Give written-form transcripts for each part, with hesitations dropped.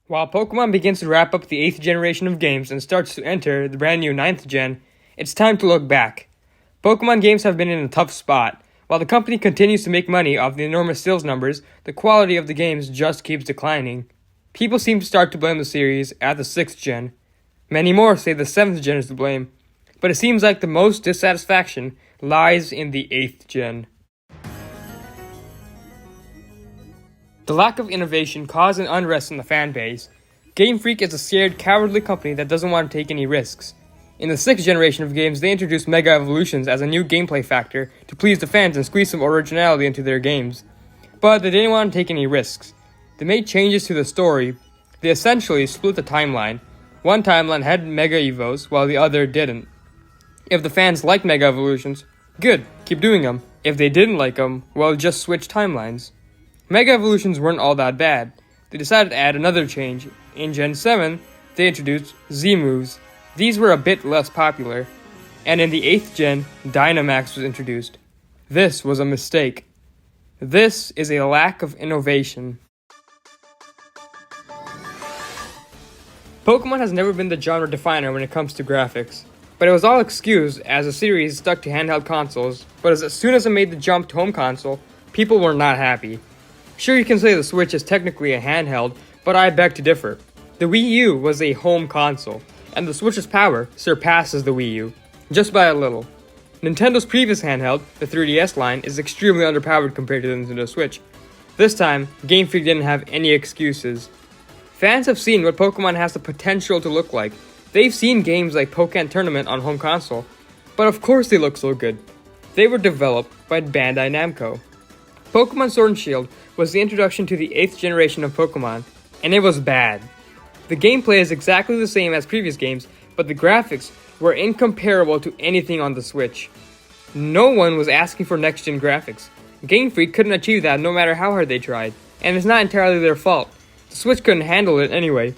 While Pokemon begins to wrap up the 8th generation of games and starts to enter the brand new 9th gen, it's time to look back. Pokemon games have been in a tough spot. While the company continues to make money off the enormous sales numbers, the quality of the games just keeps declining. People seem to start to blame the series at the 6th gen. Many more say the 7th gen is to blame, but it seems like the most dissatisfaction lies in the 8th gen. The lack of innovation caused an unrest in the fan base. Gamefreak is a scared, cowardly company that doesn't want to take any risks. In the 6th generation of games, they introduced Mega Evolutions as a new gameplay factor to please the fans and squeeze some originality into their games. But they didn't want to take any risks. They made changes to the story. They essentially split the timeline. One timeline had Mega Evos, while the other didn't. If the fans liked Mega Evolutions, good, keep doing them. If they didn't like them, well, just switch timelines. Mega Evolutions weren't all that bad. They decided to add another change. In Gen 7, they introduced Z-moves. These were a bit less popular. And in the 8th gen, Dynamax was introduced. This was a mistake. This is a lack of innovation. Pokemon has never been the genre definer when it comes to graphics. But it was all excused as the series stuck to handheld consoles, but as soon as it made the jump to home console, people were not happy. Sure, you can say the Switch is technically a handheld, but I beg to differ. The Wii U was a home console, and the Switch's power surpasses the Wii U, just by a little. Nintendo's previous handheld, the 3DS line, is extremely underpowered compared to the Nintendo Switch. This time, Game Freak didn't have any excuses. Fans have seen what Pokemon has the potential to look like. They've seen games like Pokémon Tournament on home console, but of course they look so good. They were developed by Bandai Namco. Pokemon Sword and Shield was the introduction to the 8th generation of Pokemon, and it was bad. The gameplay is exactly the same as previous games, but the graphics were incomparable to anything on the Switch. No one was asking for next-gen graphics. Game Freak couldn't achieve that no matter how hard they tried, and it's not entirely their fault. The Switch couldn't handle it anyway.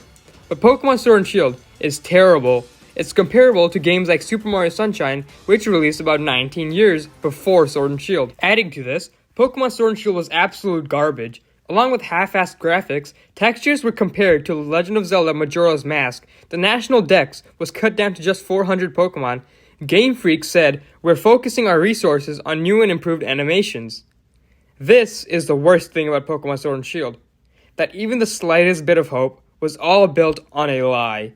But Pokemon Sword and Shield is terrible. It's comparable to games like Super Mario Sunshine, which released about 19 years before Sword and Shield. Adding to this, Pokemon Sword and Shield was absolute garbage. Along with half-assed graphics, textures were compared to The Legend of Zelda Majora's Mask. The national dex was cut down to just 400 Pokemon. Game Freak said, "We're focusing our resources on new and improved animations." This is the worst thing about Pokemon Sword and Shield. That even the slightest bit of hope was all built on a lie.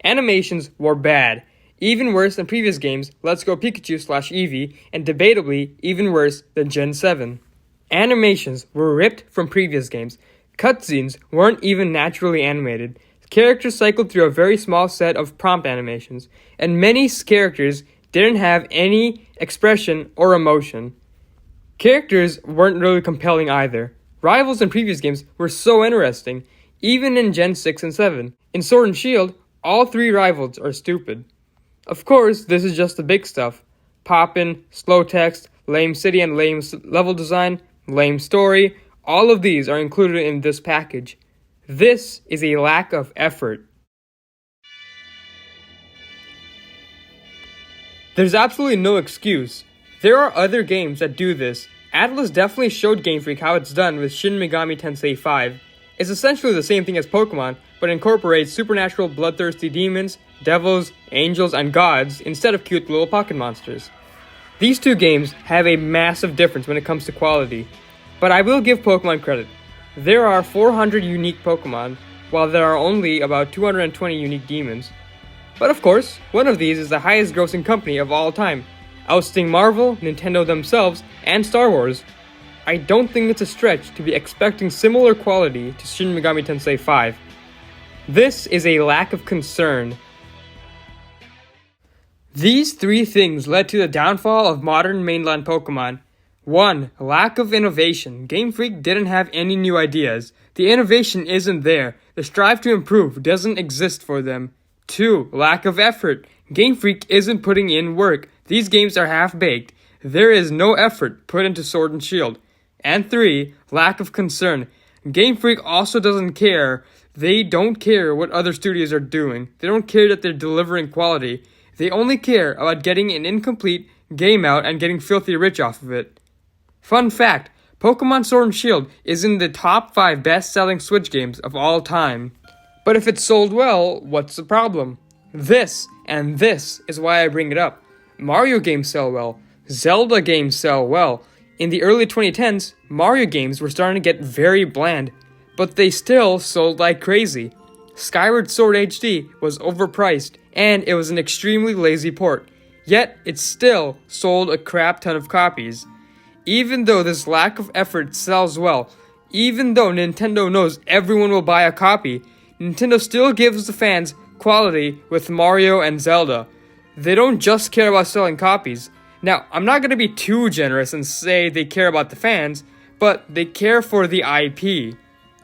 Animations were bad. Even worse than previous games, Let's Go Pikachu / Eevee, and debatably even worse than Gen 7. Animations were ripped from previous games. Cutscenes weren't even naturally animated. Characters cycled through a very small set of prompt animations, and many characters didn't have any expression or emotion. Characters weren't really compelling either. Rivals in previous games were so interesting, even in Gen 6 and 7. In Sword and Shield, all 3 rivals are stupid. Of course, this is just the big stuff. Poppin', slow text, lame city and lame level design, lame story, all of these are included in this package. This is a lack of effort. There's absolutely no excuse. There are other games that do this. Atlas definitely showed Game Freak how it's done with Shin Megami Tensei 5. It's essentially the same thing as Pokemon, but incorporates supernatural bloodthirsty demons, devils, angels, and gods instead of cute little pocket monsters. These two games have a massive difference when it comes to quality, but I will give Pokemon credit. There are 400 unique Pokemon, while there are only about 220 unique demons. But of course, one of these is the highest grossing company of all time, ousting Marvel, Nintendo themselves, and Star Wars. I don't think it's a stretch to be expecting similar quality to Shin Megami Tensei 5. This is a lack of concern. These 3 things led to the downfall of modern mainline Pokemon. 1. Lack of innovation. Game Freak didn't have any new ideas. The innovation isn't there. The strive to improve doesn't exist for them. 2. Lack of effort. Game Freak isn't putting in work. These games are half-baked. There is no effort put into Sword and Shield. And 3. Lack of concern. Game Freak also doesn't care. They don't care what other studios are doing. They don't care that they're delivering quality. They only care about getting an incomplete game out and getting filthy rich off of it. Fun fact, Pokemon Sword and Shield is in the top 5 best-selling Switch games of all time. But if it's sold well, what's the problem? This is why I bring it up. Mario games sell well. Zelda games sell well. In the early 2010s, Mario games were starting to get very bland, but they still sold like crazy. Skyward Sword HD was overpriced, and it was an extremely lazy port, yet it still sold a crap ton of copies. Even though this lack of effort sells well, even though Nintendo knows everyone will buy a copy, Nintendo still gives the fans quality with Mario and Zelda. They don't just care about selling copies. Now, I'm not going to be too generous and say they care about the fans, but they care for the IP.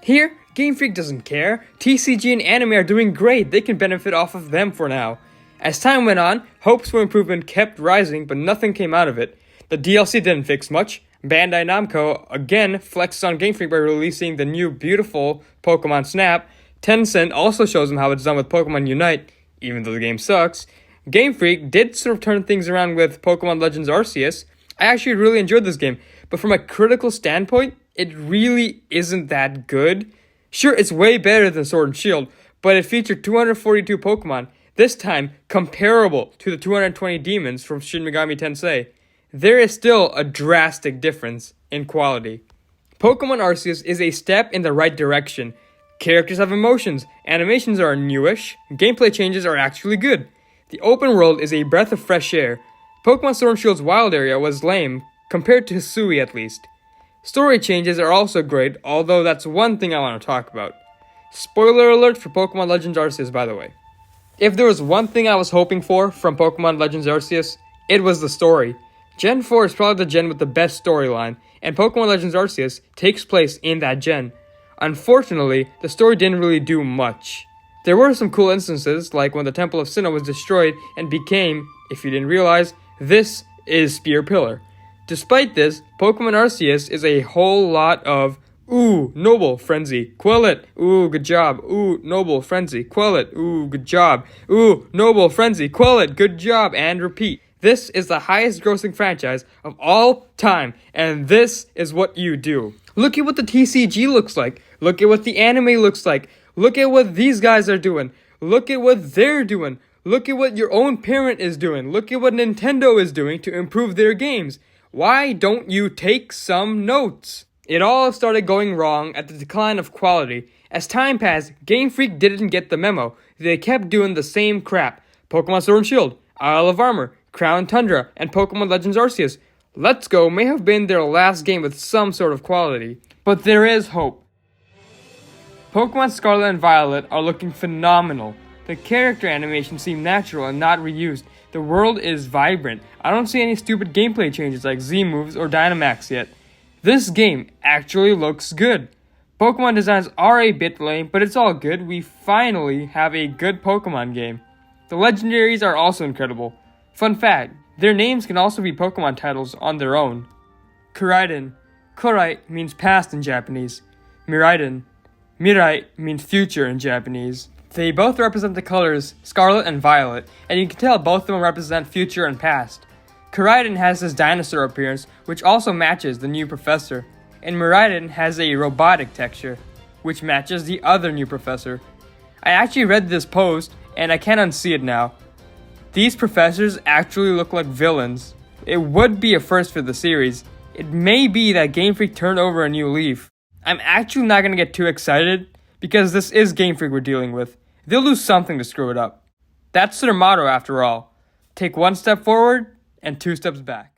Here, Game Freak doesn't care. TCG and anime are doing great. They can benefit off of them for now. As time went on, hopes for improvement kept rising, but nothing came out of it. The DLC didn't fix much. Bandai Namco again flexed on Game Freak by releasing the new beautiful Pokemon Snap. Tencent also shows them how it's done with Pokemon Unite, even though the game sucks. Game Freak did sort of turn things around with Pokemon Legends Arceus. I actually really enjoyed this game, but from a critical standpoint, it really isn't that good. Sure, it's way better than Sword and Shield, but it featured 242 Pokemon, this time comparable to the 220 demons from Shin Megami Tensei. There is still a drastic difference in quality. Pokemon Arceus is a step in the right direction. Characters have emotions, animations are newish, gameplay changes are actually good. The open world is a breath of fresh air. Pokemon Sword and Shield's wild area was lame, compared to Hisui at least. Story changes are also great, although that's one thing I want to talk about. Spoiler alert for Pokemon Legends Arceus, by the way. If there was one thing I was hoping for from Pokemon Legends Arceus, it was the story. Gen 4 is probably the gen with the best storyline, and Pokemon Legends Arceus takes place in that gen. Unfortunately, the story didn't really do much. There were some cool instances, like when the Temple of Sinnoh was destroyed and became, if you didn't realize, this is Spear Pillar. Despite this, Pokemon Arceus is a whole lot of, ooh, noble, frenzy, quell it, ooh, good job, ooh, noble, frenzy, quell it, ooh, good job, ooh, noble, frenzy, quell it, good job, and repeat. This is the highest grossing franchise of all time, and this is what you do. Look at what the TCG looks like. Look at what the anime looks like. Look at what these guys are doing. Look at what they're doing. Look at what your own parent is doing. Look at what Nintendo is doing to improve their games. Why don't you take some notes? It all started going wrong at the decline of quality. As time passed, Game Freak didn't get the memo. They kept doing the same crap. Pokemon Sword and Shield, Isle of Armour, Crown Tundra, and Pokemon Legends Arceus. Let's Go may have been their last game with some sort of quality. But there is hope. Pokemon Scarlet and Violet are looking phenomenal. The character animations seem natural and not reused. The world is vibrant. I don't see any stupid gameplay changes like Z moves or Dynamax yet. This game actually looks good. Pokemon designs are a bit lame, but it's all good. We finally have a good Pokemon game. The legendaries are also incredible. Fun fact, their names can also be Pokemon titles on their own. Koraidon. Korai means past in Japanese. Miraidon. Mirai means future in Japanese. They both represent the colors Scarlet and Violet, and you can tell both of them represent future and past. Koraidon has his dinosaur appearance, which also matches the new professor, and Miraidon has a robotic texture, which matches the other new professor. I actually read this post, and I can't unsee it now. These professors actually look like villains. It would be a first for the series. It may be that Game Freak turned over a new leaf. I'm actually not going to get too excited, because this is Game Freak we're dealing with. They'll do something to screw it up. That's their motto after all. Take one step forward, and 2 steps back.